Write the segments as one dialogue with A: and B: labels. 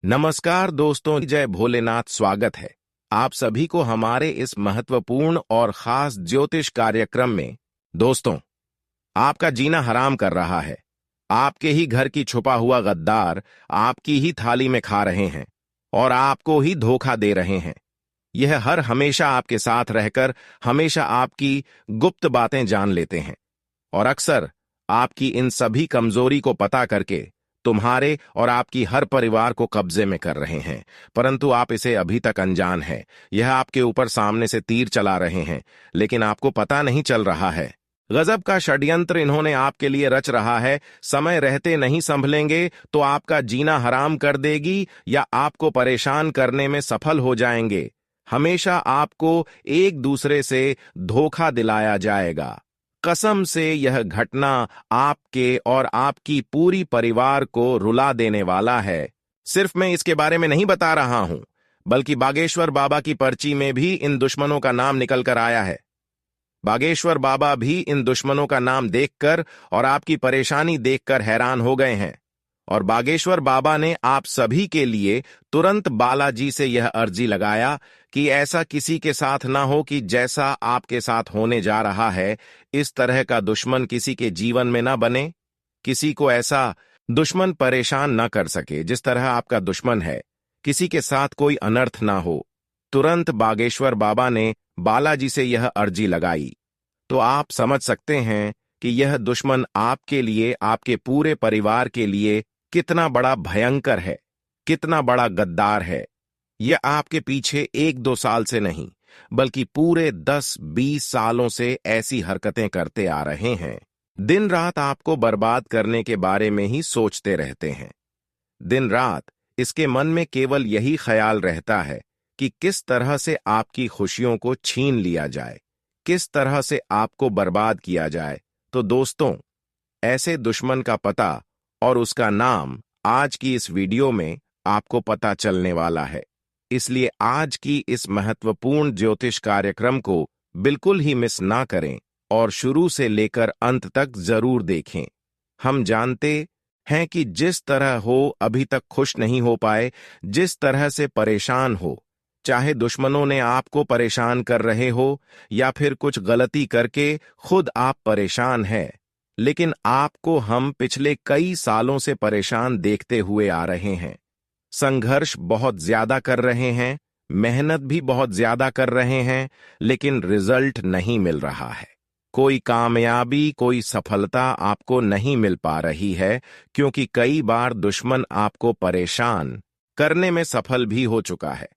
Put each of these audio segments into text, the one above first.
A: नमस्कार दोस्तों, जय भोलेनाथ। स्वागत है आप सभी को हमारे इस महत्वपूर्ण और खास ज्योतिष कार्यक्रम में। दोस्तों, आपका जीना हराम कर रहा है। आपके ही घर की छुपा हुआ गद्दार आपकी ही थाली में खा रहे हैं और आपको ही धोखा दे रहे हैं। यह हर हमेशा आपके साथ रहकर हमेशा आपकी गुप्त बातें जान लेते हैं और अक्सर आपकी इन सभी कमजोरी को पता करके तुम्हारे और आपकी हर परिवार को कब्जे में कर रहे हैं, परंतु आप इसे अभी तक अनजान है। यह आपके ऊपर सामने से तीर चला रहे हैं, लेकिन आपको पता नहीं चल रहा है। गजब का षड्यंत्र इन्होंने आपके लिए रच रहा है। समय रहते नहीं संभलेंगे तो आपका जीना हराम कर देगी या आपको परेशान करने में सफल हो जाएंगे। हमेशा आपको एक दूसरे से धोखा दिलाया जाएगा। कसम से यह घटना आपके और आपकी पूरी परिवार को रुला देने वाला है। सिर्फ मैं इसके बारे में नहीं बता रहा हूं, बल्कि बागेश्वर बाबा की पर्ची में भी इन दुश्मनों का नाम निकल कर आया है। बागेश्वर बाबा भी इन दुश्मनों का नाम देखकर और आपकी परेशानी देखकर हैरान हो गए हैं और बागेश्वर बाबा ने आप सभी के लिए तुरंत बालाजी से यह अर्जी लगाया कि ऐसा किसी के साथ ना हो कि जैसा आपके साथ होने जा रहा है। इस तरह का दुश्मन किसी के जीवन में ना बने। किसी को ऐसा दुश्मन परेशान ना कर सके जिस तरह आपका दुश्मन है। किसी के साथ कोई अनर्थ ना हो। तुरंत बागेश्वर बाबा ने बालाजी से यह अर्जी लगाई तो आप समझ सकते हैं कि यह दुश्मन आपके लिए, आपके पूरे परिवार के लिए कितना बड़ा भयंकर है, कितना बड़ा गद्दार है। यह आपके पीछे 1-2 साल से नहीं, बल्कि पूरे 10-20 सालों से ऐसी हरकतें करते आ रहे हैं। दिन रात आपको बर्बाद करने के बारे में ही सोचते रहते हैं। दिन रात इसके मन में केवल यही ख्याल रहता है कि किस तरह से आपकी खुशियों को छीन लिया जाए, किस तरह से आपको बर्बाद किया जाए। तो दोस्तों, ऐसे दुश्मन का पता और उसका नाम आज की इस वीडियो में आपको पता चलने वाला है। इसलिए आज की इस महत्वपूर्ण ज्योतिष कार्यक्रम को बिल्कुल ही मिस ना करें और शुरू से लेकर अंत तक जरूर देखें। हम जानते हैं कि जिस तरह हो अभी तक खुश नहीं हो पाए, जिस तरह से परेशान हो, चाहे दुश्मनों ने आपको परेशान कर रहे हो या फिर कुछ गलती करके खुद आप परेशान हैं, लेकिन आपको हम पिछले कई सालों से परेशान देखते हुए आ रहे हैं। संघर्ष बहुत ज्यादा कर रहे हैं, मेहनत भी बहुत ज्यादा कर रहे हैं, लेकिन रिजल्ट नहीं मिल रहा है। कोई कामयाबी, कोई सफलता आपको नहीं मिल पा रही है, क्योंकि कई बार दुश्मन आपको परेशान करने में सफल भी हो चुका है।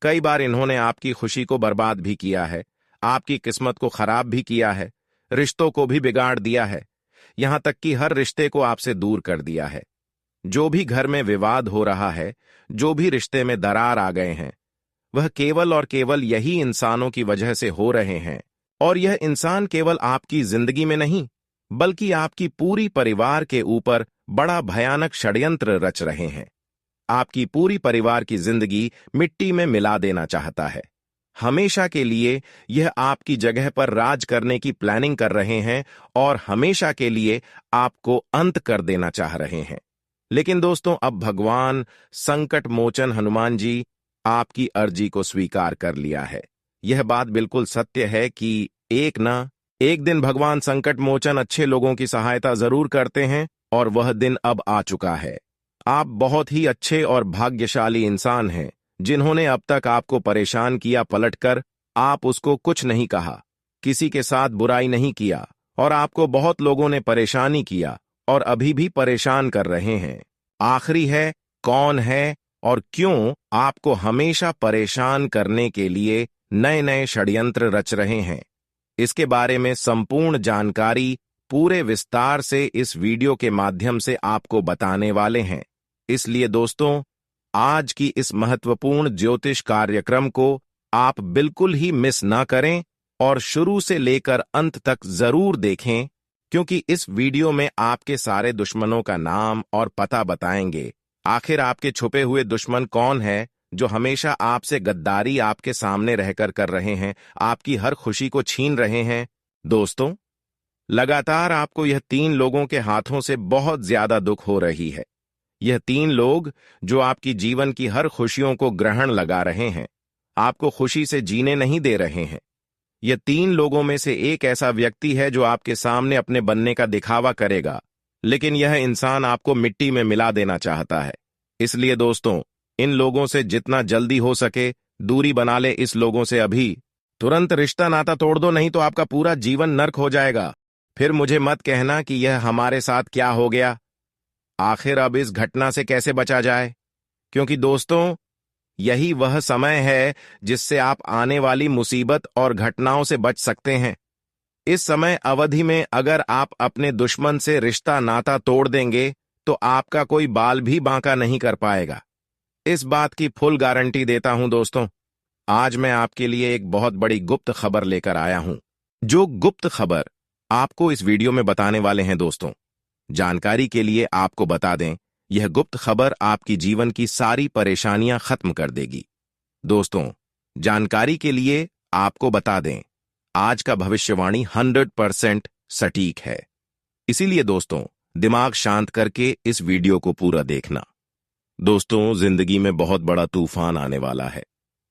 A: कई बार इन्होंने आपकी खुशी को बर्बाद भी किया है, आपकी किस्मत को खराब भी किया है, रिश्तों को भी बिगाड़ दिया है, यहां तक कि हर रिश्ते को आपसे दूर कर दिया है। जो भी घर में विवाद हो रहा है, जो भी रिश्ते में दरार आ गए हैं, वह केवल और केवल यही इंसानों की वजह से हो रहे हैं। और यह इंसान केवल आपकी जिंदगी में नहीं, बल्कि आपकी पूरी परिवार के ऊपर बड़ा भयानक षड्यंत्र रच रहे हैं। आपकी पूरी परिवार की जिंदगी मिट्टी में मिला देना चाहता है। हमेशा के लिए यह आपकी जगह पर राज करने की प्लानिंग कर रहे हैं और हमेशा के लिए आपको अंत कर देना चाह रहे हैं। लेकिन दोस्तों, अब भगवान संकट मोचन हनुमान जी आपकी अर्जी को स्वीकार कर लिया है। यह बात बिल्कुल सत्य है कि एक दिन भगवान संकट मोचन अच्छे लोगों की सहायता जरूर करते हैं और वह दिन अब आ चुका है। आप बहुत ही अच्छे और भाग्यशाली इंसान हैं, जिन्होंने अब तक आपको परेशान किया। पलटकर आप उसको कुछ नहीं कहा, किसी के साथ बुराई नहीं किया और आपको बहुत लोगों ने परेशानी किया और अभी भी परेशान कर रहे हैं। आखिरी है, कौन है और क्यों आपको हमेशा परेशान करने के लिए नए नए षड्यंत्र रच रहे हैं, इसके बारे में संपूर्ण जानकारी पूरे विस्तार से इस वीडियो के माध्यम से आपको बताने वाले हैं। इसलिए दोस्तों, आज की इस महत्वपूर्ण ज्योतिष कार्यक्रम को आप बिल्कुल ही मिस ना करें और शुरू से लेकर अंत तक जरूर देखें, क्योंकि इस वीडियो में आपके सारे दुश्मनों का नाम और पता बताएंगे। आखिर आपके छुपे हुए दुश्मन कौन है जो हमेशा आपसे गद्दारी आपके सामने रहकर कर रहे हैं, आपकी हर खुशी को छीन रहे हैं। दोस्तों, लगातार आपको यह 3 लोगों के हाथों से बहुत ज्यादा दुख हो रही है। यह 3 लोग जो आपकी जीवन की हर खुशियों को ग्रहण लगा रहे हैं, आपको खुशी से जीने नहीं दे रहे हैं। यह 3 लोगों में से एक ऐसा व्यक्ति है जो आपके सामने अपने बनने का दिखावा करेगा, लेकिन यह इंसान आपको मिट्टी में मिला देना चाहता है। इसलिए दोस्तों, इन लोगों से जितना जल्दी हो सके दूरी बना ले। इस लोगों से अभी तुरंत रिश्ता नाता तोड़ दो, नहीं तो आपका पूरा जीवन नर्क हो जाएगा। फिर मुझे मत कहना कि यह हमारे साथ क्या हो गया। आखिर अब इस घटना से कैसे बचा जाए? क्योंकि दोस्तों, यही वह समय है जिससे आप आने वाली मुसीबत और घटनाओं से बच सकते हैं। इस समय अवधि में अगर आप अपने दुश्मन से रिश्ता नाता तोड़ देंगे तो आपका कोई बाल भी बांका नहीं कर पाएगा। इस बात की फुल गारंटी देता हूं दोस्तों। आज मैं आपके लिए एक बहुत बड़ी गुप्त खबर लेकर आया हूं। जो गुप्त खबर आपको इस वीडियो में बताने वाले हैं दोस्तों, जानकारी के लिए आपको बता दें, यह गुप्त खबर आपकी जीवन की सारी परेशानियां खत्म कर देगी। दोस्तों, जानकारी के लिए आपको बता दें, आज का भविष्यवाणी 100% सटीक है। इसीलिए दोस्तों, दिमाग शांत करके इस वीडियो को पूरा देखना। दोस्तों, जिंदगी में बहुत बड़ा तूफान आने वाला है।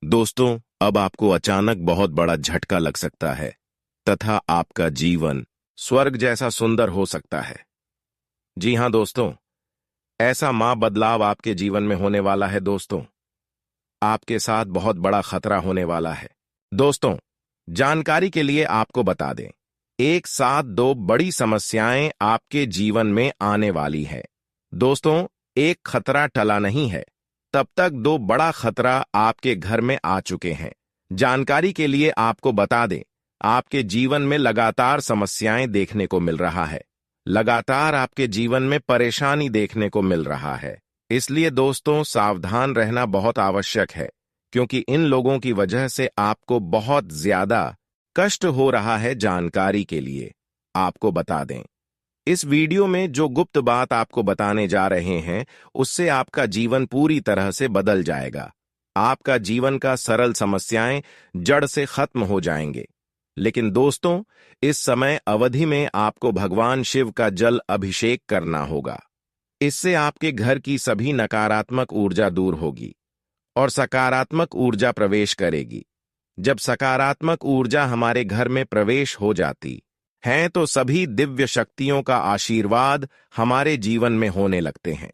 A: दोस्तों, अब आपको अचानक बहुत बड़ा झटका लग सकता है तथा आपका जीवन स्वर्ग जैसा सुंदर हो सकता है। जी हां दोस्तों, ऐसा बदलाव आपके जीवन में होने वाला है। दोस्तों, आपके साथ बहुत बड़ा खतरा होने वाला है। दोस्तों, जानकारी के लिए आपको बता दें, एक साथ 2 बड़ी समस्याएं आपके जीवन में आने वाली है। दोस्तों, एक खतरा टला नहीं है, तब तक 2 बड़ा खतरा आपके घर में आ चुके हैं। जानकारी के लिए आपको बता दें, आपके जीवन में लगातार समस्याएं देखने को मिल रहा है। लगातार आपके जीवन में परेशानी देखने को मिल रहा है। इसलिए दोस्तों, सावधान रहना बहुत आवश्यक है, क्योंकि इन लोगों की वजह से आपको बहुत ज्यादा कष्ट हो रहा है। जानकारी के लिए आपको बता दें, इस वीडियो में जो गुप्त बात आपको बताने जा रहे हैं, उससे आपका जीवन पूरी तरह से बदल जाएगा। आपका जीवन का सरल समस्याएं जड़ से खत्म हो जाएंगे। लेकिन दोस्तों, इस समय अवधि में आपको भगवान शिव का जल अभिषेक करना होगा। इससे आपके घर की सभी नकारात्मक ऊर्जा दूर होगी और सकारात्मक ऊर्जा प्रवेश करेगी। जब सकारात्मक ऊर्जा हमारे घर में प्रवेश हो जाती है तो सभी दिव्य शक्तियों का आशीर्वाद हमारे जीवन में होने लगते हैं,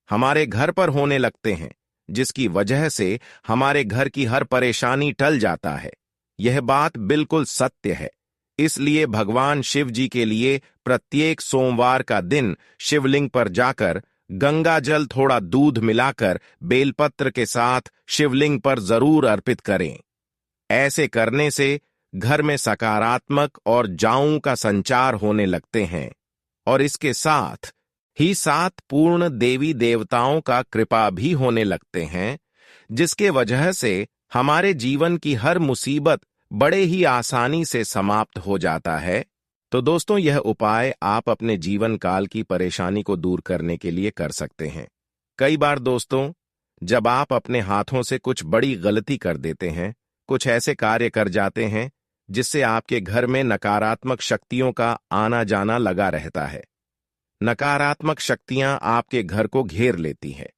A: हमारे घर पर होने लगते हैं, जिसकी वजह से हमारे घर की हर परेशानी टल जाता है। यह बात बिल्कुल सत्य है। इसलिए भगवान शिव जी के लिए प्रत्येक सोमवार का दिन शिवलिंग पर जाकर गंगा जल, थोड़ा दूध मिलाकर बेलपत्र के साथ शिवलिंग पर जरूर अर्पित करें। ऐसे करने से घर में सकारात्मक और जाऊं का संचार होने लगते हैं और इसके साथ ही साथ पूर्ण देवी देवताओं का कृपा भी होने लगते हैं, जिसके वजह से हमारे जीवन की हर मुसीबत बड़े ही आसानी से समाप्त हो जाता है। तो दोस्तों, यह उपाय आप अपने जीवन काल की परेशानी को दूर करने के लिए कर सकते हैं। कई बार दोस्तों, जब आप अपने हाथों से कुछ बड़ी गलती कर देते हैं, कुछ ऐसे कार्य कर जाते हैं जिससे आपके घर में नकारात्मक शक्तियों का आना जाना लगा रहता है। नकारात्मक शक्तियां आपके घर को घेर लेती हैं।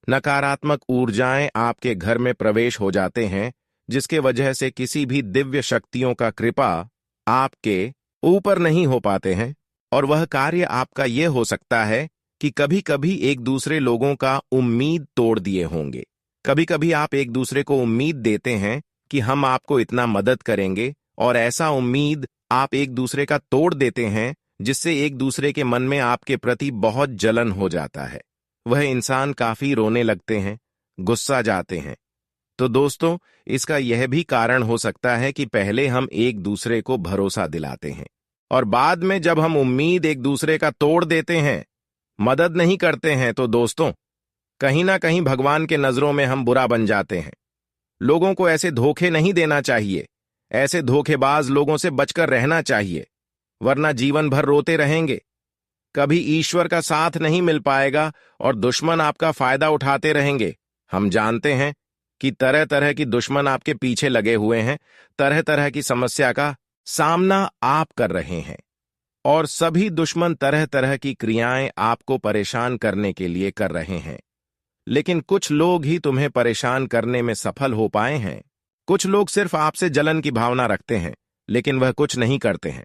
A: नकारात्मक ऊर्जाएं आपके घर में प्रवेश हो जाते हैं, जिसके वजह से किसी भी दिव्य शक्तियों का कृपा आपके ऊपर नहीं हो पाते हैं। और वह कार्य आपका यह हो सकता है कि कभी कभी एक दूसरे लोगों का उम्मीद तोड़ दिए होंगे। कभी कभी आप एक दूसरे को उम्मीद देते हैं कि हम आपको इतना मदद करेंगे, और ऐसा उम्मीद आप एक दूसरे का तोड़ देते हैं, जिससे एक दूसरे के मन में आपके प्रति बहुत जलन हो जाता है। वह इंसान काफी रोने लगते हैं, गुस्सा जाते हैं। तो दोस्तों, इसका यह भी कारण हो सकता है कि पहले हम एक दूसरे को भरोसा दिलाते हैं और बाद में जब हम उम्मीद एक दूसरे का तोड़ देते हैं, मदद नहीं करते हैं, तो दोस्तों, कहीं ना कहीं भगवान के नजरों में हम बुरा बन जाते हैं। लोगों को ऐसे धोखे नहीं देना चाहिए। ऐसे धोखेबाज लोगों से बचकर रहना चाहिए, वरना जीवन भर रोते रहेंगे। कभी ईश्वर का साथ नहीं मिल पाएगा और दुश्मन आपका फायदा उठाते रहेंगे। हम जानते हैं कि तरह तरह की दुश्मन आपके पीछे लगे हुए हैं, तरह तरह की समस्या का सामना आप कर रहे हैं। और सभी दुश्मन तरह तरह की क्रियाएं आपको परेशान करने के लिए कर रहे हैं। लेकिन कुछ लोग ही तुम्हें परेशान करने में सफल हो पाए हैं। कुछ लोग सिर्फ आपसे जलन की भावना रखते हैं, लेकिन वह कुछ नहीं करते हैं।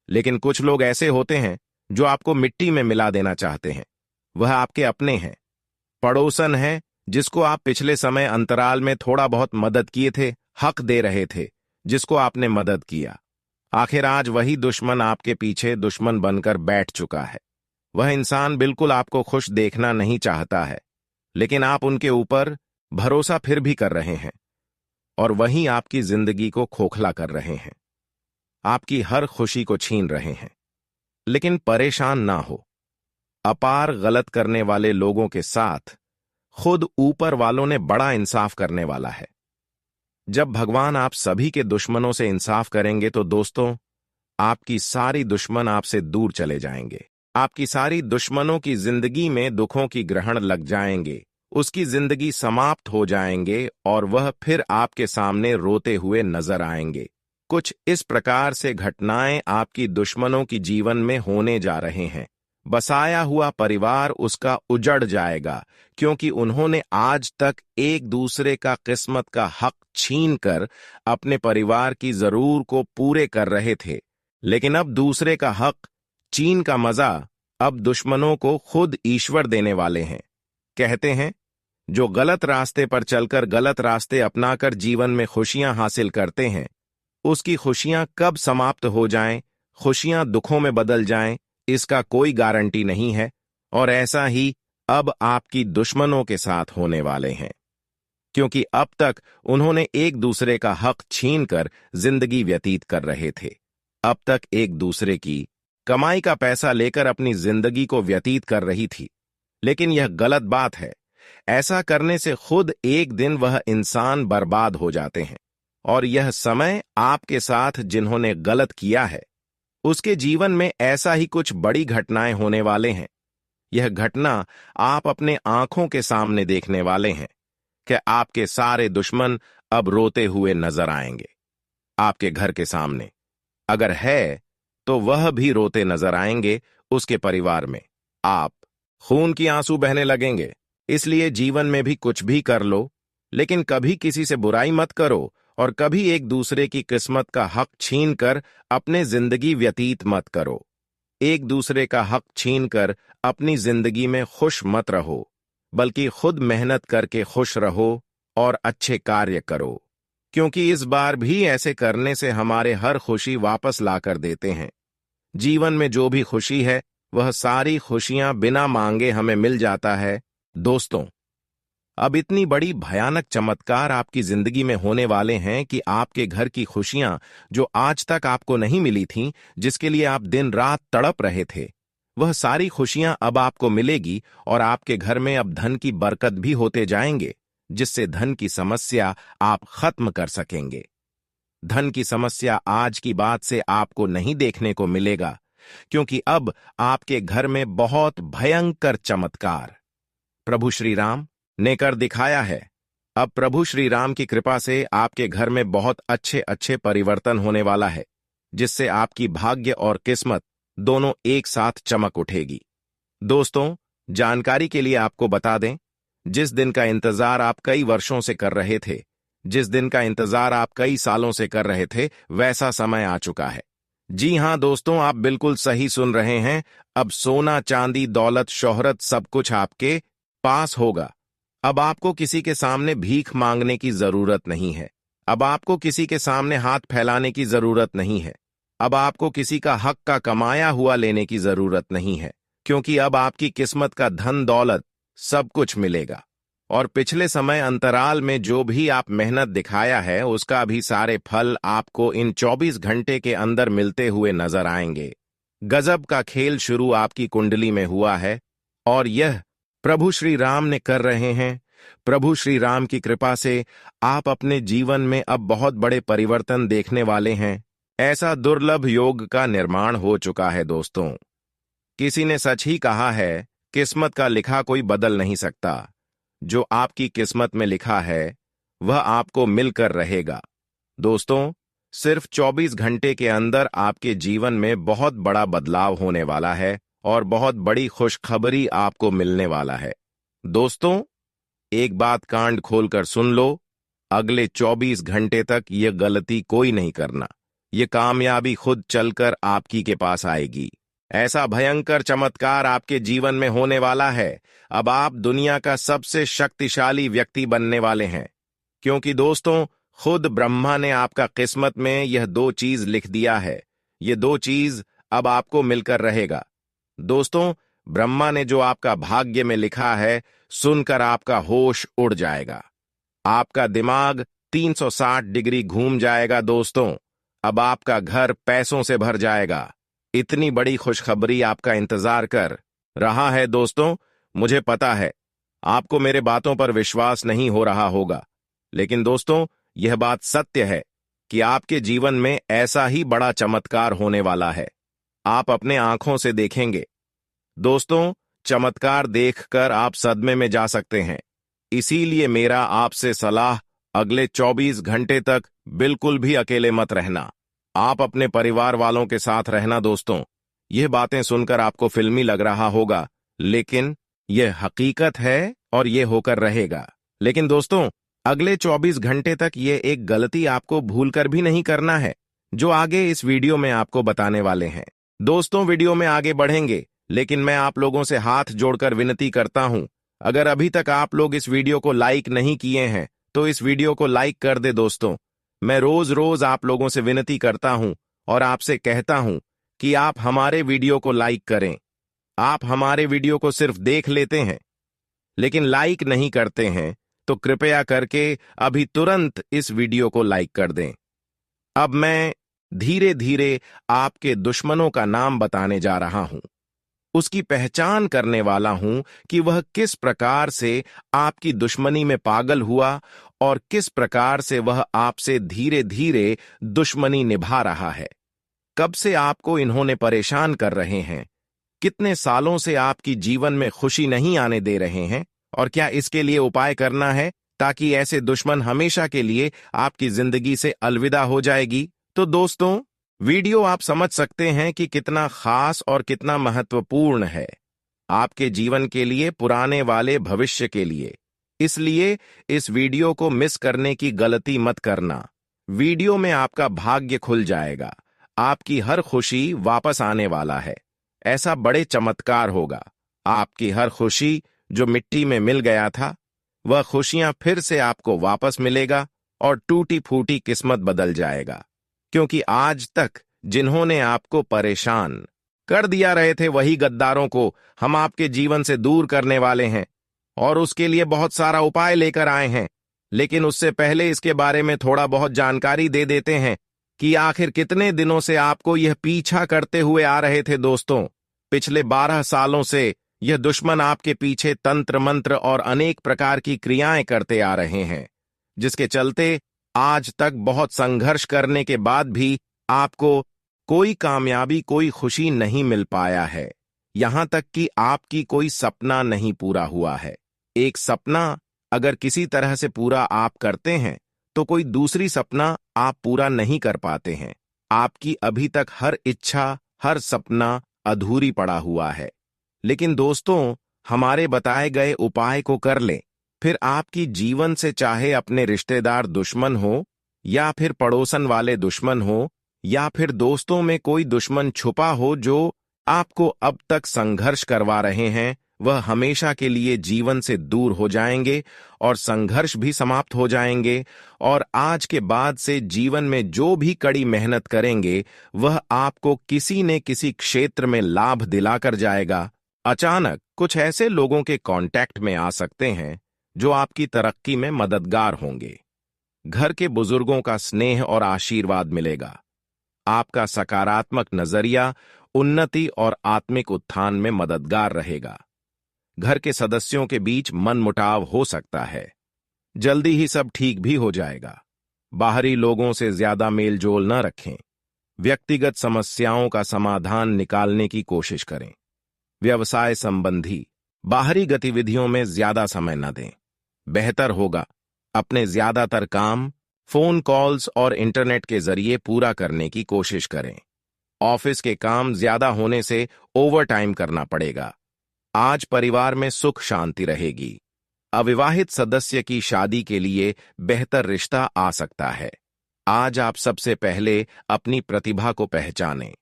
A: लेकिन कुछ लोग ऐसे होते हैं जो आपको मिट्टी में मिला देना चाहते हैं। वह आपके अपने हैं, पड़ोसन हैं, जिसको आप पिछले समय अंतराल में थोड़ा बहुत मदद किए थे, हक दे रहे थे, जिसको आपने मदद किया। आखिर आज वही दुश्मन आपके पीछे दुश्मन बनकर बैठ चुका है। वह इंसान बिल्कुल आपको खुश देखना नहीं चाहता है, लेकिन आप उनके ऊपर भरोसा फिर भी कर रहे हैं, और वहीं आपकी जिंदगी को खोखला कर रहे हैं, आपकी हर खुशी को छीन रहे हैं। लेकिन परेशान ना हो, अपार गलत करने वाले लोगों के साथ खुद ऊपर वालों ने बड़ा इंसाफ करने वाला है। जब भगवान आप सभी के दुश्मनों से इंसाफ करेंगे तो दोस्तों, आपकी सारी दुश्मन आपसे दूर चले जाएंगे। आपकी सारी दुश्मनों की जिंदगी में दुखों की ग्रहण लग जाएंगे, उसकी जिंदगी समाप्त हो जाएंगे और वह फिर आपके सामने रोते हुए नजर आएंगे। कुछ इस प्रकार से घटनाएं आपकी दुश्मनों की जीवन में होने जा रहे हैं। बसाया हुआ परिवार उसका उजड़ जाएगा, क्योंकि उन्होंने आज तक एक दूसरे का किस्मत का हक छीनकर अपने परिवार की जरूर को पूरे कर रहे थे। लेकिन अब दूसरे का हक छीन का मजा अब दुश्मनों को खुद ईश्वर देने वाले हैं। कहते हैं, जो गलत रास्ते पर चलकर गलत रास्ते अपनाकर जीवन में खुशियां हासिल करते हैं, उसकी खुशियां कब समाप्त हो जाएं, खुशियां दुखों में बदल जाएं, इसका कोई गारंटी नहीं है। और ऐसा ही अब आपकी दुश्मनों के साथ होने वाले हैं, क्योंकि अब तक उन्होंने एक दूसरे का हक छीनकर जिंदगी व्यतीत कर रहे थे। अब तक एक दूसरे की कमाई का पैसा लेकर अपनी जिंदगी को व्यतीत कर रही थी। लेकिन यह गलत बात है। ऐसा करने से खुद एक दिन वह इंसान बर्बाद हो जाते हैं, और यह समय आपके साथ जिन्होंने गलत किया है, उसके जीवन में ऐसा ही कुछ बड़ी घटनाएं होने वाले हैं। यह घटना आप अपने आंखों के सामने देखने वाले हैं कि आपके सारे दुश्मन अब रोते हुए नजर आएंगे। आपके घर के सामने अगर है तो वह भी रोते नजर आएंगे। उसके परिवार में आप खून की आंसू बहने लगेंगे। इसलिए जीवन में भी कुछ भी कर लो, लेकिन कभी किसी से बुराई मत करो, और कभी एक दूसरे की किस्मत का हक छीनकर अपने जिंदगी व्यतीत मत करो। एक दूसरे का हक छीनकर अपनी जिंदगी में खुश मत रहो, बल्कि खुद मेहनत करके खुश रहो और अच्छे कार्य करो, क्योंकि इस बार भी ऐसे करने से हमारे हर खुशी वापस लाकर देते हैं। जीवन में जो भी खुशी है, वह सारी खुशियां बिना मांगे हमें मिल जाता है। दोस्तों, अब इतनी बड़ी भयानक चमत्कार आपकी जिंदगी में होने वाले हैं कि आपके घर की खुशियां जो आज तक आपको नहीं मिली थीं, जिसके लिए आप दिन रात तड़प रहे थे, वह सारी खुशियां अब आपको मिलेगी, और आपके घर में अब धन की बरकत भी होते जाएंगे, जिससे धन की समस्या आप खत्म कर सकेंगे। धन की समस्या आज की बात से आपको नहीं देखने को मिलेगा, क्योंकि अब आपके घर में बहुत भयंकर चमत्कार प्रभु श्री राम ने कर दिखाया है। अब प्रभु श्री राम की कृपा से आपके घर में बहुत अच्छे अच्छे परिवर्तन होने वाला है, जिससे आपकी भाग्य और किस्मत दोनों एक साथ चमक उठेगी। दोस्तों, जानकारी के लिए आपको बता दें, जिस दिन का इंतजार आप कई वर्षों से कर रहे थे, जिस दिन का इंतजार आप कई सालों से कर रहे थे, वैसा समय आ चुका है। जी हां दोस्तों, आप बिल्कुल सही सुन रहे हैं। अब सोना, चांदी, दौलत, शोहरत सब कुछ आपके पास होगा। अब आपको किसी के सामने भीख मांगने की जरूरत नहीं है। अब आपको किसी के सामने हाथ फैलाने की जरूरत नहीं है। अब आपको किसी का हक का कमाया हुआ लेने की जरूरत नहीं है, क्योंकि अब आपकी किस्मत का धन दौलत सब कुछ मिलेगा। और पिछले समय अंतराल में जो भी आप मेहनत दिखाया है, उसका भी सारे फल आपको इन 24 घंटे के अंदर मिलते हुए नजर आएंगे। गजब का खेल शुरू आपकी कुंडली में हुआ है, और यह प्रभु श्री राम ने कर रहे हैं। प्रभु श्री राम की कृपा से आप अपने जीवन में अब बहुत बड़े परिवर्तन देखने वाले हैं। ऐसा दुर्लभ योग का निर्माण हो चुका है। दोस्तों, किसी ने सच ही कहा है, किस्मत का लिखा कोई बदल नहीं सकता। जो आपकी किस्मत में लिखा है, वह आपको मिलकर रहेगा। दोस्तों, सिर्फ 24 घंटे के अंदर आपके जीवन में बहुत बड़ा बदलाव होने वाला है और बहुत बड़ी खुशखबरी आपको मिलने वाला है। दोस्तों, एक बात कान खोलकर सुन लो, अगले 24 घंटे तक ये गलती कोई नहीं करना। ये कामयाबी खुद चलकर आपकी के पास आएगी। ऐसा भयंकर चमत्कार आपके जीवन में होने वाला है। अब आप दुनिया का सबसे शक्तिशाली व्यक्ति बनने वाले हैं, क्योंकि दोस्तों, खुद ब्रह्मा ने आपका किस्मत में यह 2 चीज लिख दिया है। ये 2 चीज अब आपको मिलकर रहेगा। दोस्तों, ब्रह्मा ने जो आपका भाग्य में लिखा है, सुनकर आपका होश उड़ जाएगा। आपका दिमाग 360 डिग्री घूम जाएगा। दोस्तों, अब आपका घर पैसों से भर जाएगा। इतनी बड़ी खुशखबरी आपका इंतजार कर रहा है। दोस्तों, मुझे पता है आपको मेरे बातों पर विश्वास नहीं हो रहा होगा, लेकिन दोस्तों, यह बात सत्य है कि आपके जीवन में ऐसा ही बड़ा चमत्कार होने वाला है। आप अपने आंखों से देखेंगे। दोस्तों, चमत्कार देखकर आप सदमे में जा सकते हैं। इसीलिए मेरा आपसे सलाह, अगले 24 घंटे तक बिल्कुल भी अकेले मत रहना। आप अपने परिवार वालों के साथ रहना। दोस्तों, यह बातें सुनकर आपको फिल्मी लग रहा होगा, लेकिन यह हकीकत है और यह होकर रहेगा। लेकिन दोस्तों, अगले 24 घंटे तक यह एक गलती आपको भूलकर भी नहीं करना है, जो आगे इस वीडियो में आपको बताने वाले हैं। दोस्तों, वीडियो में आगे बढ़ेंगे, लेकिन मैं आप लोगों से हाथ जोड़कर विनती करता हूं, अगर अभी तक आप लोग इस वीडियो को लाइक नहीं किए हैं, तो इस वीडियो को लाइक कर दे। दोस्तों, मैं रोज रोज आप लोगों से विनती करता हूं और आपसे कहता हूं कि आप हमारे वीडियो को लाइक करें। आप हमारे वीडियो को सिर्फ देख लेते हैं, लेकिन लाइक नहीं करते हैं, तो कृपया करके अभी तुरंत इस वीडियो को लाइक कर दें। अब मैं धीरे धीरे आपके दुश्मनों का नाम बताने जा रहा हूं। उसकी पहचान करने वाला हूं कि वह किस प्रकार से आपकी दुश्मनी में पागल हुआ और किस प्रकार से वह आपसे धीरे धीरे दुश्मनी निभा रहा है। कब से आपको इन्होंने परेशान कर रहे हैं, कितने सालों से आपकी जीवन में खुशी नहीं आने दे रहे हैं, और क्या इसके लिए उपाय करना है ताकि ऐसे दुश्मन हमेशा के लिए आपकी जिंदगी से अलविदा हो जाएगी। तो दोस्तों, वीडियो आप समझ सकते हैं कि कितना खास और कितना महत्वपूर्ण है आपके जीवन के लिए, पुराने वाले भविष्य के लिए। इसलिए इस वीडियो को मिस करने की गलती मत करना। वीडियो में आपका भाग्य खुल जाएगा। आपकी हर खुशी वापस आने वाला है। ऐसा बड़े चमत्कार होगा। आपकी हर खुशी जो मिट्टी में मिल गया था, वह खुशियां फिर से आपको वापस मिलेगा और टूटी फूटी किस्मत बदल जाएगा। क्योंकि आज तक जिन्होंने आपको परेशान कर दिया रहे थे, वही गद्दारों को हम आपके जीवन से दूर करने वाले हैं और उसके लिए बहुत सारा उपाय लेकर आए हैं। लेकिन उससे पहले इसके बारे में थोड़ा बहुत जानकारी दे देते हैं कि आखिर कितने दिनों से आपको यह पीछा करते हुए आ रहे थे। दोस्तों, पिछले 12 सालों से यह दुश्मन आपके पीछे तंत्र मंत्र और अनेक प्रकार की क्रियाएं करते आ रहे हैं, जिसके चलते आज तक बहुत संघर्ष करने के बाद भी आपको कोई कामयाबी, कोई खुशी नहीं मिल पाया है। यहां तक कि आपकी कोई सपना नहीं पूरा हुआ है। एक सपना अगर किसी तरह से पूरा आप करते हैं, तो कोई दूसरी सपना आप पूरा नहीं कर पाते हैं। आपकी अभी तक हर इच्छा, हर सपना अधूरी पड़ा हुआ है। लेकिन दोस्तों, हमारे बताए गए उपाय को कर लें, फिर आपकी जीवन से चाहे अपने रिश्तेदार दुश्मन हो, या फिर पड़ोसन वाले दुश्मन हो, या फिर दोस्तों में कोई दुश्मन छुपा हो जो आपको अब तक संघर्ष करवा रहे हैं, वह हमेशा के लिए जीवन से दूर हो जाएंगे और संघर्ष भी समाप्त हो जाएंगे। और आज के बाद से जीवन में जो भी कड़ी मेहनत करेंगे, वह आपको किसी न किसी क्षेत्र में लाभ दिलाकर जाएगा। अचानक कुछ ऐसे लोगों के कांटेक्ट में आ सकते हैं जो आपकी तरक्की में मददगार होंगे। घर के बुजुर्गों का स्नेह और आशीर्वाद मिलेगा। आपका सकारात्मक नजरिया उन्नति और आत्मिक उत्थान में मददगार रहेगा। घर के सदस्यों के बीच मनमुटाव हो सकता है, जल्दी ही सब ठीक भी हो जाएगा। बाहरी लोगों से ज्यादा मेलजोल न रखें। व्यक्तिगत समस्याओं का समाधान निकालने की कोशिश करें। व्यवसाय संबंधी बाहरी गतिविधियों में ज्यादा समय न दें। बेहतर होगा अपने ज्यादातर काम फोन कॉल्स और इंटरनेट के जरिए पूरा करने की कोशिश करें। ऑफिस के काम ज्यादा होने से ओवरटाइम करना पड़ेगा। आज परिवार में सुख शांति रहेगी। अविवाहित सदस्य की शादी के लिए बेहतर रिश्ता आ सकता है। आज आप सबसे पहले अपनी प्रतिभा को पहचानें,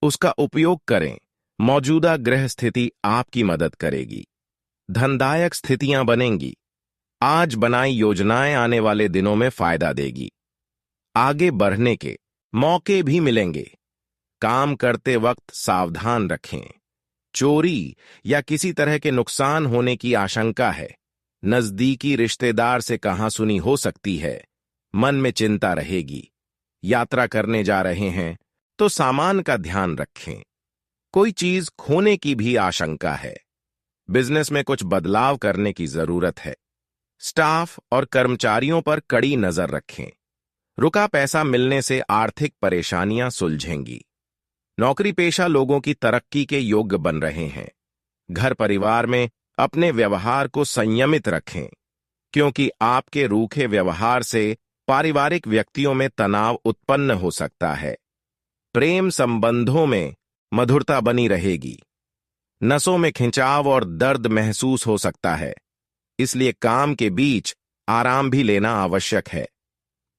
A: उसका उपयोग करें। मौजूदा ग्रह स्थिति आपकी मदद करेगी। धनदायक स्थितियां बनेंगी। आज बनाई योजनाएं आने वाले दिनों में फायदा देगी। आगे बढ़ने के मौके भी मिलेंगे। काम करते वक्त सावधान रखें। चोरी या किसी तरह के नुकसान होने की आशंका है। नजदीकी रिश्तेदार से कहासुनी हो सकती है। मन में चिंता रहेगी। यात्रा करने जा रहे हैं तो सामान का ध्यान रखें। कोई चीज खोने की भी आशंका है। बिजनेस में कुछ बदलाव करने की जरूरत है। स्टाफ और कर्मचारियों पर कड़ी नजर रखें। रुका पैसा मिलने से आर्थिक परेशानियां सुलझेंगी। नौकरी पेशा लोगों की तरक्की के योग्य बन रहे हैं। घर परिवार में अपने व्यवहार को संयमित रखें, क्योंकि आपके रूखे व्यवहार से पारिवारिक व्यक्तियों में तनाव उत्पन्न हो सकता है। प्रेम संबंधों में मधुरता बनी रहेगी। नसों में खिंचाव और दर्द महसूस हो सकता है, इसलिए काम के बीच आराम भी लेना आवश्यक है।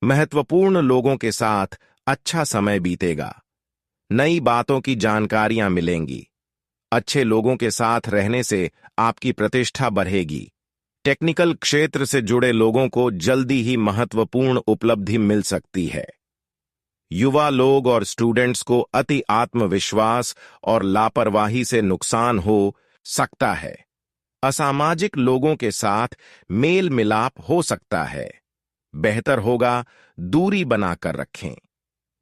A: महत्वपूर्ण लोगों के साथ अच्छा समय बीतेगा। नई बातों की जानकारियां मिलेंगी। अच्छे लोगों के साथ रहने से आपकी प्रतिष्ठा बढ़ेगी। टेक्निकल क्षेत्र से जुड़े लोगों को जल्दी ही महत्वपूर्ण उपलब्धि मिल सकती है। युवा लोग और स्टूडेंट्स को अति आत्मविश्वास और लापरवाही से नुकसान हो सकता है। असामाजिक लोगों के साथ मेल मिलाप हो सकता है। बेहतर होगा दूरी बनाकर रखें।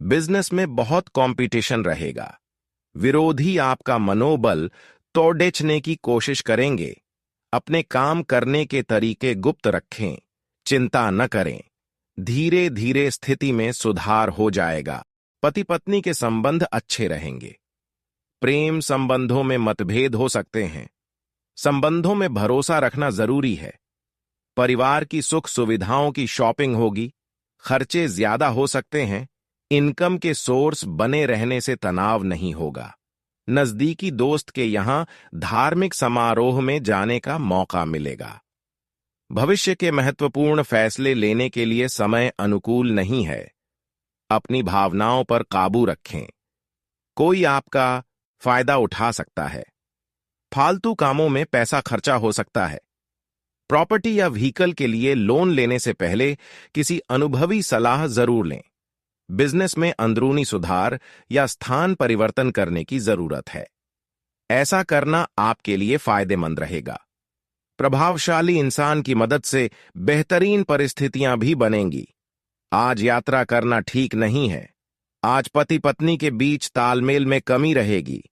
A: बिजनेस में बहुत कंपटीशन रहेगा। विरोधी आपका मनोबल तोड़ने की कोशिश करेंगे। अपने काम करने के तरीके गुप्त रखें। चिंता न करें। धीरे धीरे स्थिति में सुधार हो जाएगा। पति पत्नी के संबंध अच्छे रहेंगे। प्रेम संबंधों में मतभेद हो सकते हैं। संबंधों में भरोसा रखना जरूरी है। परिवार की सुख सुविधाओं की शॉपिंग होगी। खर्चे ज्यादा हो सकते हैं। इनकम के सोर्स बने रहने से तनाव नहीं होगा। नजदीकी दोस्त के यहां धार्मिक समारोह में जाने का मौका मिलेगा। भविष्य के महत्वपूर्ण फैसले लेने के लिए समय अनुकूल नहीं है। अपनी भावनाओं पर काबू रखें। कोई आपका फायदा उठा सकता है। फालतू कामों में पैसा खर्चा हो सकता है। प्रॉपर्टी या व्हीकल के लिए लोन लेने से पहले किसी अनुभवी सलाह जरूर लें। बिजनेस में अंदरूनी सुधार या स्थान परिवर्तन करने की जरूरत है। ऐसा करना आपके लिए फायदेमंद रहेगा। प्रभावशाली इंसान की मदद से बेहतरीन परिस्थितियां भी बनेंगी। आज यात्रा करना ठीक नहीं है। आज पति पत्नी के बीच तालमेल में कमी रहेगी।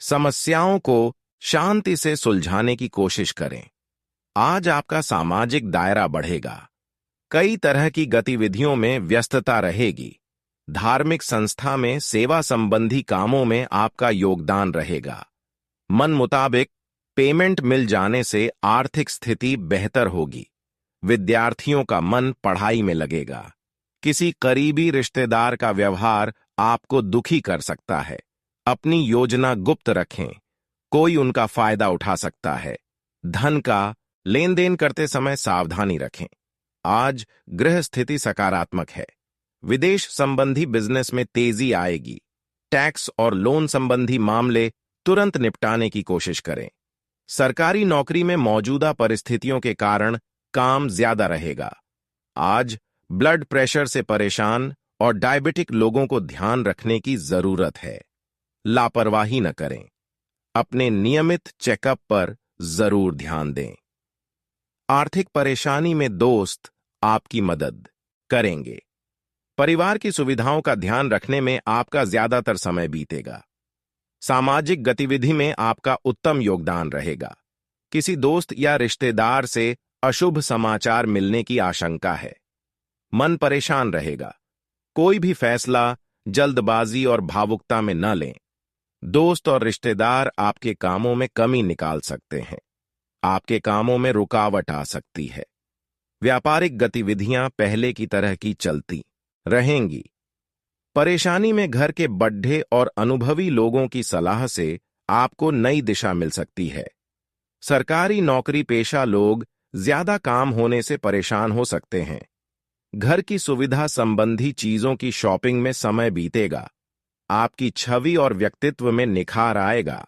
A: समस्याओं को शांति से सुलझाने की कोशिश करें। आज आपका सामाजिक दायरा बढ़ेगा। कई तरह की गतिविधियों में व्यस्तता रहेगी। धार्मिक संस्था में सेवा संबंधी कामों में आपका योगदान रहेगा। मन मुताबिक पेमेंट मिल जाने से आर्थिक स्थिति बेहतर होगी। विद्यार्थियों का मन पढ़ाई में लगेगा। किसी करीबी रिश्तेदार का व्यवहार आपको दुखी कर सकता है। अपनी योजना गुप्त रखें। कोई उनका फायदा उठा सकता है। धन का लेन देन करते समय सावधानी रखें। आज ग्रह स्थिति सकारात्मक है। विदेश संबंधी बिजनेस में तेजी आएगी। टैक्स और लोन संबंधी मामले तुरंत निपटाने की कोशिश करें। सरकारी नौकरी में मौजूदा परिस्थितियों के कारण काम ज्यादा रहेगा। आज ब्लड प्रेशर से परेशान और डायबिटिक लोगों को ध्यान रखने की जरूरत है। लापरवाही न करें। अपने नियमित चेकअप पर जरूर ध्यान दें। आर्थिक परेशानी में दोस्त आपकी मदद करेंगे। परिवार की सुविधाओं का ध्यान रखने में आपका ज्यादातर समय बीतेगा। सामाजिक गतिविधि में आपका उत्तम योगदान रहेगा। किसी दोस्त या रिश्तेदार से अशुभ समाचार मिलने की आशंका है। मन परेशान रहेगा। कोई भी फैसला जल्दबाजी और भावुकता में न लें। दोस्त और रिश्तेदार आपके कामों में कमी निकाल सकते हैं। आपके कामों में रुकावट आ सकती है। व्यापारिक गतिविधियां पहले की तरह की चलती रहेंगी। परेशानी में घर के बड्ढे और अनुभवी लोगों की सलाह से आपको नई दिशा मिल सकती है। सरकारी नौकरी पेशा लोग ज्यादा काम होने से परेशान हो सकते हैं। घर की सुविधा संबंधी चीजों की शॉपिंग में समय बीतेगा। आपकी छवि और व्यक्तित्व में निखार आएगा।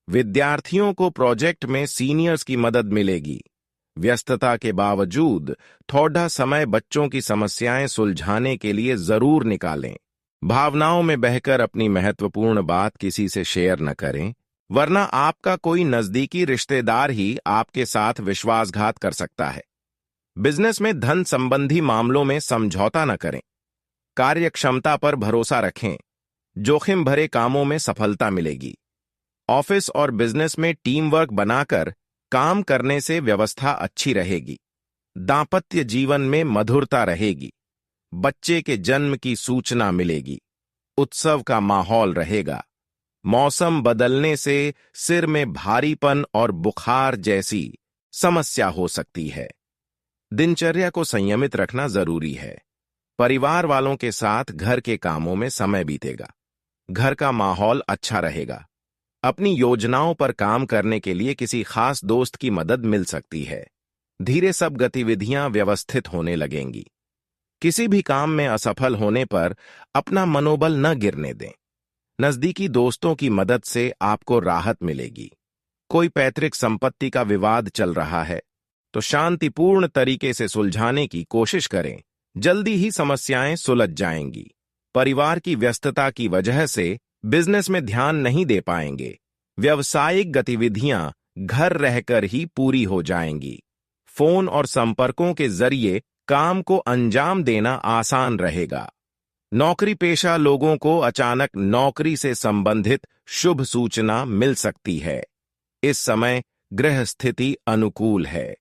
A: विद्यार्थियों को प्रोजेक्ट में सीनियर्स की मदद मिलेगी। व्यस्तता के बावजूद थोड़ा समय बच्चों की समस्याएं सुलझाने के लिए जरूर निकालें। भावनाओं में बहकर अपनी महत्वपूर्ण बात किसी से शेयर न करें, वरना आपका कोई नजदीकी रिश्तेदार ही आपके साथ विश्वासघात कर सकता है। बिजनेस में धन संबंधी मामलों में समझौता न करें। कार्यक्षमता पर भरोसा रखें। जोखिम भरे कामों में सफलता मिलेगी। ऑफिस और बिजनेस में टीम वर्क बनाकर काम करने से व्यवस्था अच्छी रहेगी। दांपत्य जीवन में मधुरता रहेगी। बच्चे के जन्म की सूचना मिलेगी। उत्सव का माहौल रहेगा। मौसम बदलने से सिर में भारीपन और बुखार जैसी समस्या हो सकती है। दिनचर्या को संयमित रखना जरूरी है। परिवार वालों के साथ घर के कामों में समय बीतेगा। घर का माहौल अच्छा रहेगा। अपनी योजनाओं पर काम करने के लिए किसी खास दोस्त की मदद मिल सकती है। धीरे सब गतिविधियां व्यवस्थित होने लगेंगी। किसी भी काम में असफल होने पर अपना मनोबल न गिरने दें। नजदीकी दोस्तों की मदद से आपको राहत मिलेगी। कोई पैतृक संपत्ति का विवाद चल रहा है तो शांतिपूर्ण तरीके से सुलझाने की कोशिश करें। जल्दी ही समस्याएं सुलझ जाएंगी। परिवार की व्यस्तता की वजह से बिजनेस में ध्यान नहीं दे पाएंगे। व्यावसायिक गतिविधियां घर रहकर ही पूरी हो जाएंगी। फोन और संपर्कों के जरिए काम को अंजाम देना आसान रहेगा। नौकरी पेशा लोगों को अचानक नौकरी से संबंधित शुभ सूचना मिल सकती है। इस समय गृह स्थिति अनुकूल है।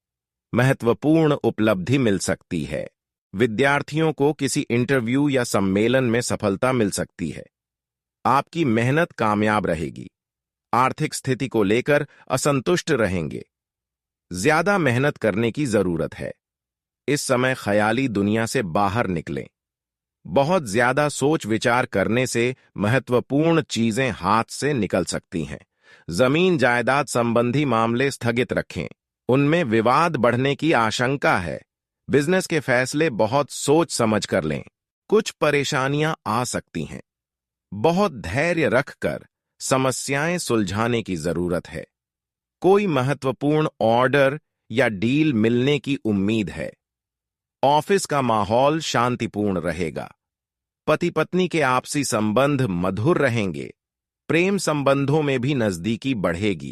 A: महत्वपूर्ण उपलब्धि मिल सकती है। विद्यार्थियों को किसी इंटरव्यू या सम्मेलन में सफलता मिल सकती है। आपकी मेहनत कामयाब रहेगी। आर्थिक स्थिति को लेकर असंतुष्ट रहेंगे। ज्यादा मेहनत करने की जरूरत है। इस समय ख्याली दुनिया से बाहर निकलें। बहुत ज्यादा सोच विचार करने से महत्वपूर्ण चीजें हाथ से निकल सकती हैं। जमीन जायदाद संबंधी मामले स्थगित रखें। उनमें विवाद बढ़ने की आशंका है। बिजनेस के फैसले बहुत सोच समझ कर लें। कुछ परेशानियां आ सकती हैं। बहुत धैर्य रखकर समस्याएं सुलझाने की जरूरत है। कोई महत्वपूर्ण ऑर्डर या डील मिलने की उम्मीद है। ऑफिस का माहौल शांतिपूर्ण रहेगा। पति पत्नी के आपसी संबंध मधुर रहेंगे। प्रेम संबंधों में भी नजदीकी बढ़ेगी।